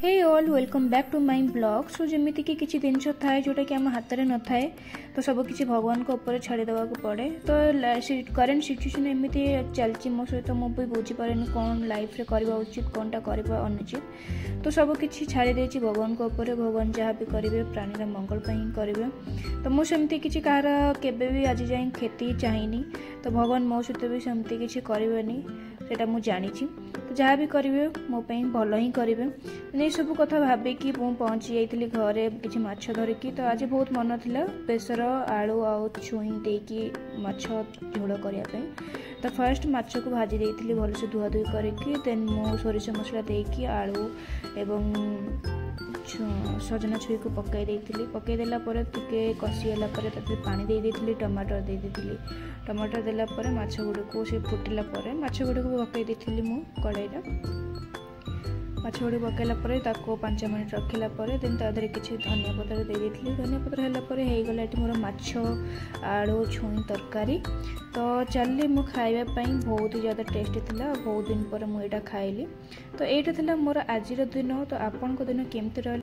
Hey all welcome back to my blog. So जमीती कि किसी जिन थाए जोटा कि आम हाथ में न थाए तो सब किसी भगवान को ऊपर छाड़देवा पड़े। तो करेन्ट सिचुएशन एमती चलती मो सहित मुझे बुझीपारे कौन लाइफ रे करवा उचित कौनटा करवा अनुचित। तो सब किसी छाड़ी देछि भगवान को ऊपर। भगवान जहाँ भी करेंगे प्राणी मंगल ही करेंगे। तो मुझे किसी कहार केबे भी आज जाए क्षति चाहिए। तो भगवान मो सहित भी सेमती किसी करेनि सेटा मु जानी। तो जहाँ भी करेंगे मो भल ही करेंगे। नहीं सब कथा भाविकी मुझे पहुँची जाइली घरे किसी माछ धरिकी। तो आज बहुत मन था बेसर आलू आ छुई देकी माछ झोल करने। तो फर्स्ट माछ को भाजी देती भलसे धुआ धुई करके देन मु सोरिष मसला देकी आलू एवं सजना छुई को पकई देला टिके कषिगला पानी दे देती टमाटर दे देती। टमाटर देला माछ गुड़ को से फुटिला माछ गुड़ को पकई देती मु कड़ाई माछ गुड़ी पकईला 5 मिनट रखिला देन तादरे किसी धनिया पत्र दे देती। धनिया पत्र है गला मोर माछ आलू छुई तरकारी। तो चलिए मु खाइबा बहुत ही ज़्यादा टेस्टी थिला। बहुत दिन पर मुझे खाइली। तो यहाँ मोर आज दिन। तो आपण दिन केमती रहा